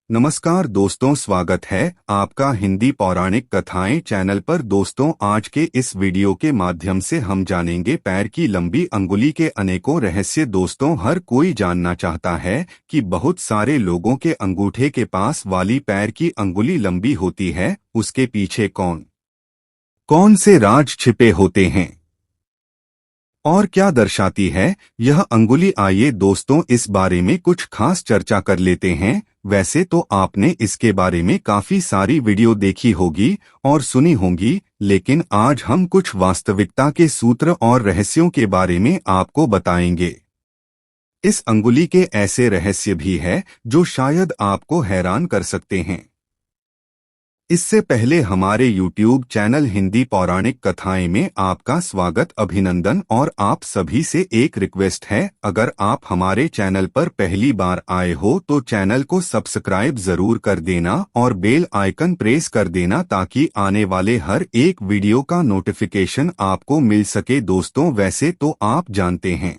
नमस्कार दोस्तों, स्वागत है आपका हिंदी पौराणिक कथाएं चैनल पर। दोस्तों, आज के इस वीडियो के माध्यम से हम जानेंगे पैर की लंबी अंगुली के अनेकों रहस्य। दोस्तों, हर कोई जानना चाहता है कि बहुत सारे लोगों के अंगूठे के पास वाली पैर की अंगुली लंबी होती है, उसके पीछे कौन कौन से राज छिपे होते हैं और क्या दर्शाती है यह अंगुली। आइए दोस्तों, इस बारे में कुछ खास चर्चा कर लेते हैं। वैसे तो आपने इसके बारे में काफी सारी वीडियो देखी होगी और सुनी होंगी, लेकिन आज हम कुछ वास्तविकता के सूत्र और रहस्यों के बारे में आपको बताएंगे। इस अंगुली के ऐसे रहस्य भी है जो शायद आपको हैरान कर सकते हैं। इससे पहले हमारे YouTube चैनल हिंदी पौराणिक कथाएं में आपका स्वागत, अभिनंदन। और आप सभी से एक रिक्वेस्ट है, अगर आप हमारे चैनल पर पहली बार आए हो तो चैनल को सब्सक्राइब जरूर कर देना और बेल आइकन प्रेस कर देना ताकि आने वाले हर एक वीडियो का नोटिफिकेशन आपको मिल सके। दोस्तों, वैसे तो आप जानते हैं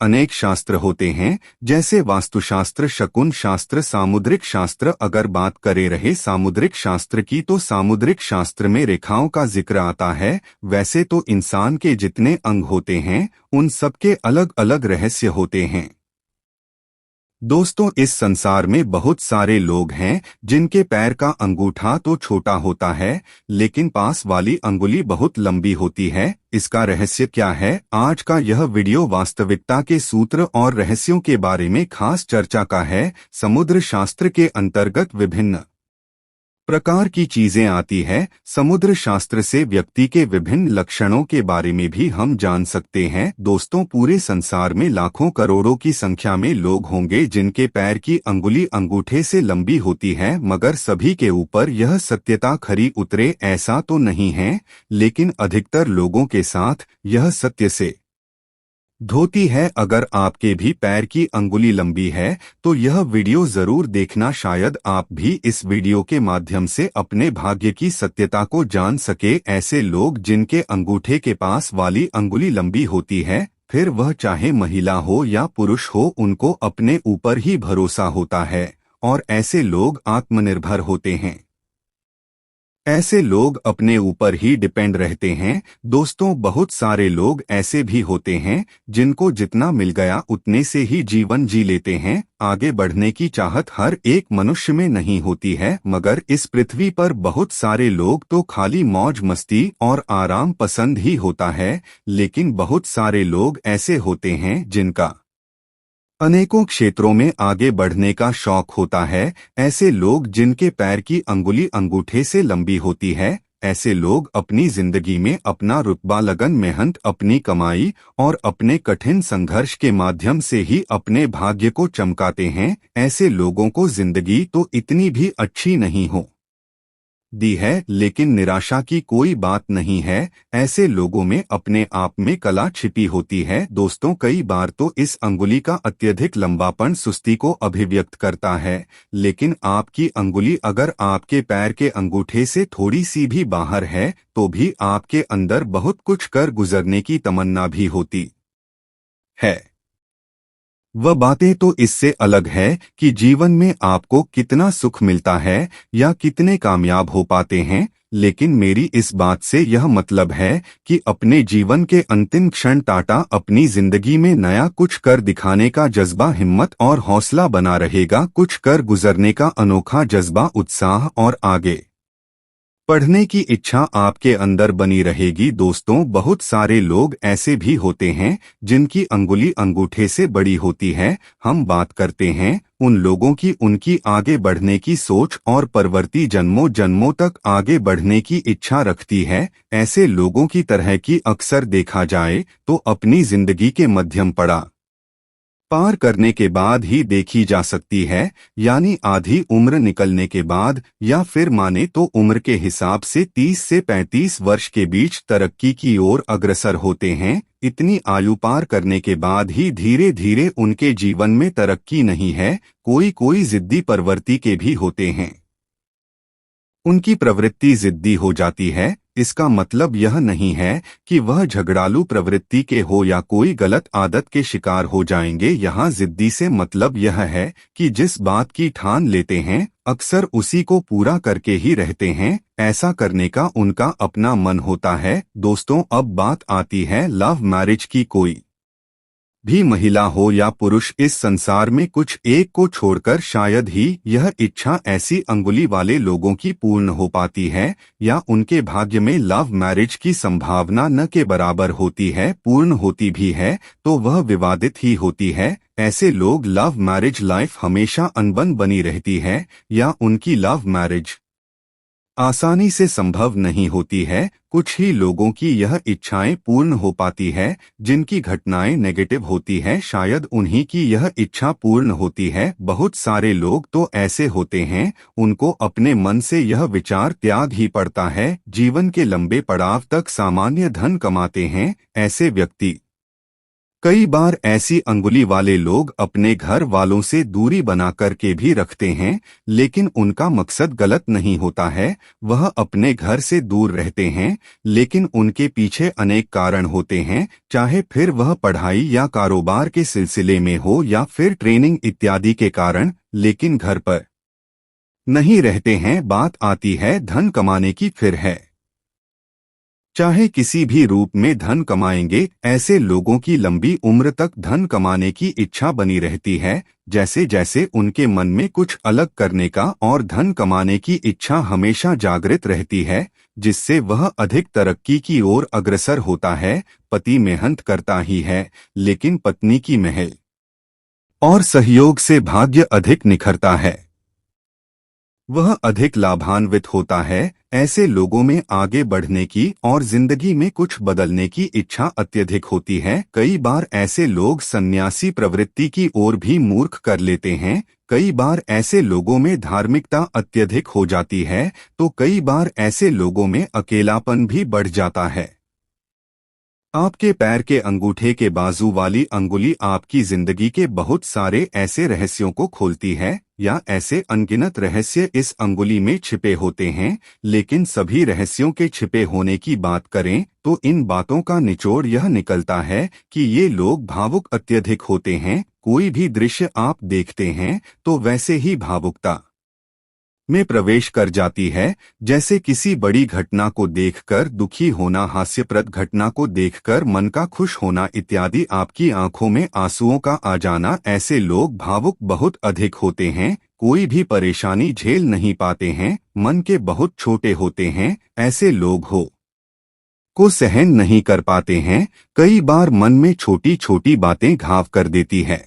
अनेक शास्त्र होते हैं, जैसे वास्तुशास्त्र, शकुन शास्त्र, सामुद्रिक शास्त्र। अगर बात करे रहे सामुद्रिक शास्त्र की, तो सामुद्रिक शास्त्र में रेखाओं का जिक्र आता है। वैसे तो इंसान के जितने अंग होते हैं उन सबके अलग अलग रहस्य होते हैं। दोस्तों, इस संसार में बहुत सारे लोग हैं जिनके पैर का अंगूठा तो छोटा होता है, लेकिन पास वाली अंगुली बहुत लंबी होती है। इसका रहस्य क्या है? आज का यह वीडियो वास्तविकता के सूत्र और रहस्यों के बारे में खास चर्चा का है। समुद्र शास्त्र के अंतर्गत विभिन्न प्रकार की चीजें आती है। समुद्र शास्त्र से व्यक्ति के विभिन्न लक्षणों के बारे में भी हम जान सकते हैं। दोस्तों, पूरे संसार में लाखों करोड़ों की संख्या में लोग होंगे जिनके पैर की अंगुली अंगूठे से लंबी होती है, मगर सभी के ऊपर यह सत्यता खरी उतरे ऐसा तो नहीं है। लेकिन अधिकतर लोगों के साथ यह सत्य से धोती है। अगर आपके भी पैर की अंगुली लंबी है तो यह वीडियो जरूर देखना, शायद आप भी इस वीडियो के माध्यम से अपने भाग्य की सत्यता को जान सके। ऐसे लोग जिनके अंगूठे के पास वाली अंगुली लंबी होती है, फिर वह चाहे महिला हो या पुरुष हो, उनको अपने ऊपर ही भरोसा होता है और ऐसे लोग आत्मनिर्भर होते हैं। ऐसे लोग अपने ऊपर ही डिपेंड रहते हैं। दोस्तों, बहुत सारे लोग ऐसे भी होते हैं जिनको जितना मिल गया उतने से ही जीवन जी लेते हैं। आगे बढ़ने की चाहत हर एक मनुष्य में नहीं होती है, मगर इस पृथ्वी पर बहुत सारे लोग तो खाली मौज मस्ती और आराम पसंद ही होता है। लेकिन बहुत सारे लोग ऐसे होते हैं जिनका अनेकों क्षेत्रों में आगे बढ़ने का शौक होता है। ऐसे लोग जिनके पैर की अंगुली अंगूठे से लंबी होती है, ऐसे लोग अपनी जिंदगी में अपना रुतबा, लगन, मेहनत, अपनी कमाई और अपने कठिन संघर्ष के माध्यम से ही अपने भाग्य को चमकाते हैं। ऐसे लोगों को जिंदगी तो इतनी भी अच्छी नहीं हो दी है, लेकिन निराशा की कोई बात नहीं है। ऐसे लोगों में अपने आप में कला छिपी होती है। दोस्तों, कई बार तो इस अंगुली का अत्यधिक लंबापन सुस्ती को अभिव्यक्त करता है, लेकिन आपकी अंगुली अगर आपके पैर के अंगूठे से थोड़ी सी भी बाहर है तो भी आपके अंदर बहुत कुछ कर गुजरने की तमन्ना भी होती है। वह बातें तो इससे अलग है कि जीवन में आपको कितना सुख मिलता है या कितने कामयाब हो पाते हैं, लेकिन मेरी इस बात से यह मतलब है कि अपने जीवन के अंतिम क्षण टाटा अपनी जिंदगी में नया कुछ कर दिखाने का जज्बा, हिम्मत और हौसला बना रहेगा। कुछ कर गुजरने का अनोखा जज्बा, उत्साह और आगे पढ़ने की इच्छा आपके अंदर बनी रहेगी। दोस्तों, बहुत सारे लोग ऐसे भी होते हैं जिनकी अंगुली अंगूठे से बड़ी होती है। हम बात करते हैं उन लोगों की, उनकी आगे बढ़ने की सोच और प्रवृत्ति जन्मों जन्मों तक आगे बढ़ने की इच्छा रखती है। ऐसे लोगों की तरह की अक्सर देखा जाए तो अपनी जिंदगी के मध्यम पड़ा पार करने के बाद ही देखी जा सकती है, यानी आधी उम्र निकलने के बाद, या फिर माने तो उम्र के हिसाब से 30 से 35 वर्ष के बीच तरक्की की ओर अग्रसर होते हैं। इतनी आयु पार करने के बाद ही धीरे धीरे उनके जीवन में तरक्की नहीं है। कोई कोई जिद्दी प्रवृत्ति के भी होते हैं, उनकी प्रवृत्ति जिद्दी हो जाती है। इसका मतलब यह नहीं है कि वह झगड़ालू प्रवृत्ति के हो या कोई गलत आदत के शिकार हो जाएंगे। यहाँ जिद्दी से मतलब यह है कि जिस बात की ठान लेते हैं अक्सर उसी को पूरा करके ही रहते हैं। ऐसा करने का उनका अपना मन होता है। दोस्तों, अब बात आती है लव मैरिज की। कोई भी महिला हो या पुरुष इस संसार में कुछ एक को छोड़कर शायद ही यह इच्छा ऐसी अंगुली वाले लोगों की पूर्ण हो पाती है, या उनके भाग्य में लव मैरिज की संभावना न के बराबर होती है। पूर्ण होती भी है तो वह विवादित ही होती है। ऐसे लोग लव मैरिज लाइफ हमेशा अनबन बनी रहती है, या उनकी लव मैरिज आसानी से संभव नहीं होती है। कुछ ही लोगों की यह इच्छाएं पूर्ण हो पाती है। जिनकी घटनाएं नेगेटिव होती है शायद उन्हीं की यह इच्छा पूर्ण होती है। बहुत सारे लोग तो ऐसे होते हैं उनको अपने मन से यह विचार त्याग ही पड़ता है। जीवन के लंबे पड़ाव तक सामान्य धन कमाते हैं ऐसे व्यक्ति। कई बार ऐसी अंगुली वाले लोग अपने घर वालों से दूरी बना करके भी रखते हैं, लेकिन उनका मकसद गलत नहीं होता है। वह अपने घर से दूर रहते हैं, लेकिन उनके पीछे अनेक कारण होते हैं, चाहे फिर वह पढ़ाई या कारोबार के सिलसिले में हो या फिर ट्रेनिंग इत्यादि के कारण, लेकिन घर पर नहीं रहते हैं। बात आती है धन कमाने की। फिर है चाहे किसी भी रूप में धन कमाएंगे। ऐसे लोगों की लंबी उम्र तक धन कमाने की इच्छा बनी रहती है। जैसे जैसे उनके मन में कुछ अलग करने का और धन कमाने की इच्छा हमेशा जागृत रहती है, जिससे वह अधिक तरक्की की ओर अग्रसर होता है। पति मेहनत करता ही है, लेकिन पत्नी की मेहनत और सहयोग से भाग्य अधिक निखरता है, वह अधिक लाभान्वित होता है। ऐसे लोगों में आगे बढ़ने की और जिंदगी में कुछ बदलने की इच्छा अत्यधिक होती है। कई बार ऐसे लोग सन्यासी प्रवृत्ति की ओर भी मूर्ख कर लेते हैं। कई बार ऐसे लोगों में धार्मिकता अत्यधिक हो जाती है, तो कई बार ऐसे लोगों में अकेलापन भी बढ़ जाता है। आपके पैर के अंगूठे के बाजू वाली अंगुली आपकी जिंदगी के बहुत सारे ऐसे रहस्यों को खोलती है, या ऐसे अनगिनत रहस्य इस अंगुली में छिपे होते हैं। लेकिन सभी रहस्यों के छिपे होने की बात करें तो इन बातों का निचोड़ यह निकलता है कि ये लोग भावुक अत्यधिक होते हैं। कोई भी दृश्य आप देखते हैं तो वैसे ही भावुकता में प्रवेश कर जाती है। जैसे किसी बड़ी घटना को देखकर दुखी होना, हास्यप्रद घटना को देखकर मन का खुश होना इत्यादि, आपकी आंखों में आंसुओं का आ जाना। ऐसे लोग भावुक बहुत अधिक होते हैं। कोई भी परेशानी झेल नहीं पाते हैं, मन के बहुत छोटे होते हैं। ऐसे लोग को सहन नहीं कर पाते हैं। कई बार मन में छोटी छोटी बातें घाव कर देती है।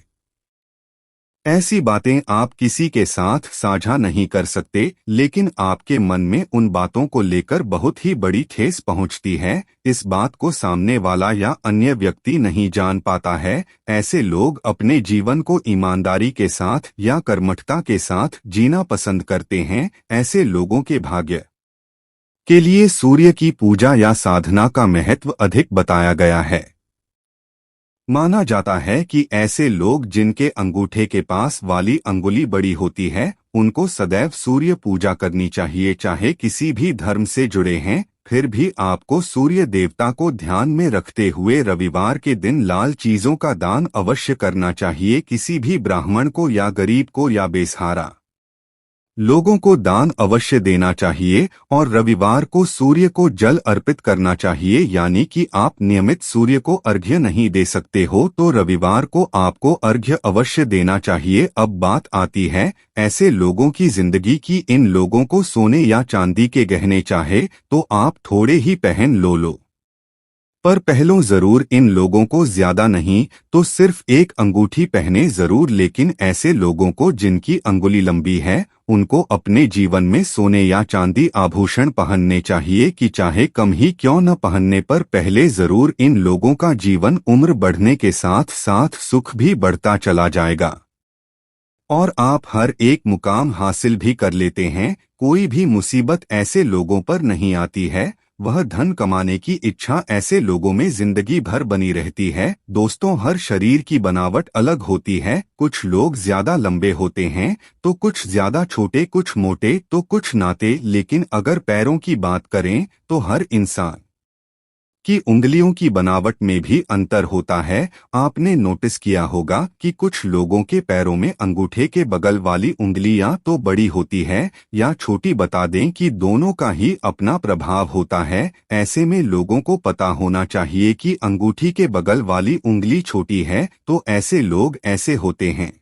ऐसी बातें आप किसी के साथ साझा नहीं कर सकते, लेकिन आपके मन में उन बातों को लेकर बहुत ही बड़ी ठेस पहुंचती है। इस बात को सामने वाला या अन्य व्यक्ति नहीं जान पाता है। ऐसे लोग अपने जीवन को ईमानदारी के साथ या कर्मठता के साथ जीना पसंद करते हैं। ऐसे लोगों के भाग्य के लिए सूर्य की पूजा या साधना का महत्व अधिक बताया गया है। माना जाता है कि ऐसे लोग जिनके अंगूठे के पास वाली अंगुली बड़ी होती है, उनको सदैव सूर्य पूजा करनी चाहिए। चाहे किसी भी धर्म से जुड़े हैं, फिर भी आपको सूर्य देवता को ध्यान में रखते हुए रविवार के दिन लाल चीजों का दान अवश्य करना चाहिए। किसी भी ब्राह्मण को या गरीब को या बेसहारा लोगों को दान अवश्य देना चाहिए, और रविवार को सूर्य को जल अर्पित करना चाहिए। यानी कि आप नियमित सूर्य को अर्घ्य नहीं दे सकते हो तो रविवार को आपको अर्घ्य अवश्य देना चाहिए। अब बात आती है ऐसे लोगों की जिंदगी की। इन लोगों को सोने या चांदी के गहने चाहे तो आप थोड़े ही पहन लो, पर पहलो जरूर। इन लोगों को ज्यादा नहीं तो सिर्फ एक अंगूठी पहने जरूर। लेकिन ऐसे लोगों को जिनकी अंगुली लंबी है, उनको अपने जीवन में सोने या चांदी आभूषण पहनने चाहिए, कि चाहे कम ही क्यों न पहनने पर पहले जरूर। इन लोगों का जीवन उम्र बढ़ने के साथ साथ सुख भी बढ़ता चला जाएगा, और आप हर एक मुकाम हासिल भी कर लेते हैं। कोई भी मुसीबत ऐसे लोगों पर नहीं आती है। वह धन कमाने की इच्छा ऐसे लोगों में जिंदगी भर बनी रहती है। दोस्तों, हर शरीर की बनावट अलग होती है। कुछ लोग ज्यादा लंबे होते हैं तो कुछ ज्यादा छोटे, कुछ मोटे तो कुछ नाते। लेकिन अगर पैरों की बात करें तो हर इंसान कि उंगलियों की बनावट में भी अंतर होता है। आपने नोटिस किया होगा कि कुछ लोगों के पैरों में अंगूठे के बगल वाली उंगलियां तो बड़ी होती है या छोटी। बता दें कि दोनों का ही अपना प्रभाव होता है। ऐसे में लोगों को पता होना चाहिए कि अंगूठी के बगल वाली उंगली छोटी है तो ऐसे लोग ऐसे होते हैं,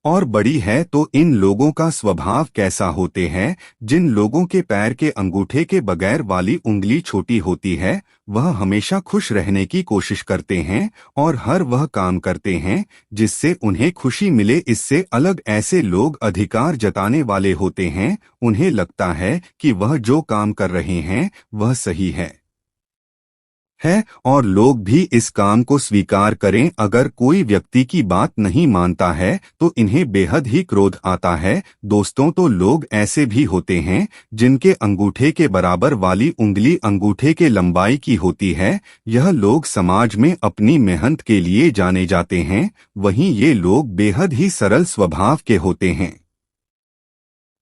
और बड़ी है तो इन लोगों का स्वभाव कैसा होते हैं। जिन लोगों के पैर के अंगूठे के बगैर वाली उंगली छोटी होती है वह हमेशा खुश रहने की कोशिश करते हैं और हर वह काम करते हैं जिससे उन्हें खुशी मिले। इससे अलग ऐसे लोग अधिकार जताने वाले होते हैं। उन्हें लगता है कि वह जो काम कर रहे हैं वह सही है और लोग भी इस काम को स्वीकार करें। अगर कोई व्यक्ति की बात नहीं मानता है तो इन्हें बेहद ही क्रोध आता है। दोस्तों, तो लोग ऐसे भी होते हैं जिनके अंगूठे के बराबर वाली उंगली अंगूठे के लंबाई की होती है। यह लोग समाज में अपनी मेहनत के लिए जाने जाते हैं। वहीं ये लोग बेहद ही सरल स्वभाव के होते हैं,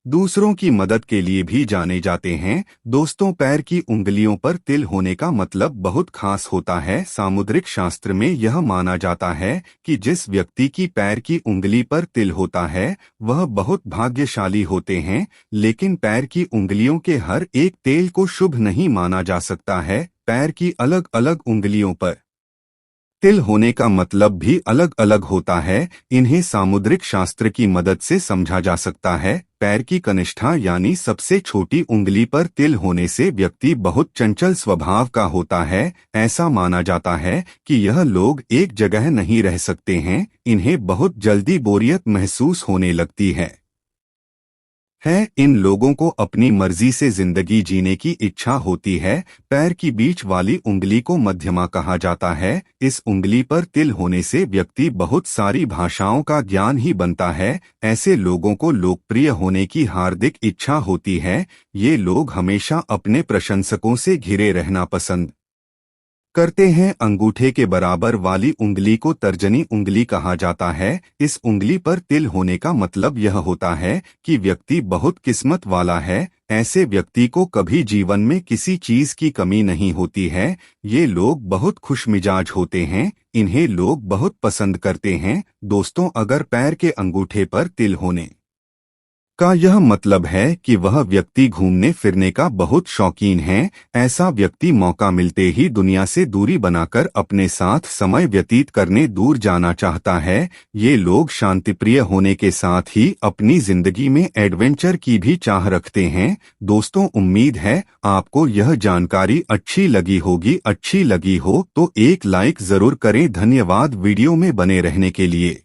दूसरों की मदद के लिए भी जाने जाते हैं। दोस्तों, पैर की उंगलियों पर तिल होने का मतलब बहुत खास होता है। सामुद्रिक शास्त्र में यह माना जाता है कि जिस व्यक्ति की पैर की उंगली पर तिल होता है वह बहुत भाग्यशाली होते हैं। लेकिन पैर की उंगलियों के हर एक तेल को शुभ नहीं माना जा सकता है। पैर की अलग अलग उंगलियों पर तिल होने का मतलब भी अलग अलग होता है। इन्हें सामुद्रिक शास्त्र की मदद से समझा जा सकता है। पैर की कनिष्ठा यानी सबसे छोटी उंगली पर तिल होने से व्यक्ति बहुत चंचल स्वभाव का होता है। ऐसा माना जाता है कि यह लोग एक जगह नहीं रह सकते हैं। इन्हें बहुत जल्दी बोरियत महसूस होने लगती है। इन लोगों को अपनी मर्जी से जिंदगी जीने की इच्छा होती है। पैर की बीच वाली उंगली को मध्यमा कहा जाता है। इस उंगली पर तिल होने से व्यक्ति बहुत सारी भाषाओं का ज्ञान ही बनता है। ऐसे लोगों को लोकप्रिय होने की हार्दिक इच्छा होती है। ये लोग हमेशा अपने प्रशंसकों से घिरे रहना पसंद करते हैं। अंगूठे के बराबर वाली उंगली को तर्जनी उंगली कहा जाता है। इस उंगली पर तिल होने का मतलब यह होता है कि व्यक्ति बहुत किस्मत वाला है। ऐसे व्यक्ति को कभी जीवन में किसी चीज की कमी नहीं होती है। ये लोग बहुत खुशमिजाज होते हैं। इन्हें लोग बहुत पसंद करते हैं। दोस्तों, अगर पैर के अंगूठे पर तिल होने का यह मतलब है कि वह व्यक्ति घूमने फिरने का बहुत शौकीन है। ऐसा व्यक्ति मौका मिलते ही दुनिया से दूरी बनाकर अपने साथ समय व्यतीत करने दूर जाना चाहता है। ये लोग शांतिप्रिय होने के साथ ही अपनी जिंदगी में एडवेंचर की भी चाह रखते हैं। दोस्तों, उम्मीद है आपको यह जानकारी अच्छी लगी होगी। अच्छी लगी हो तो एक लाइक जरूर करें। धन्यवाद वीडियो में बने रहने के लिए।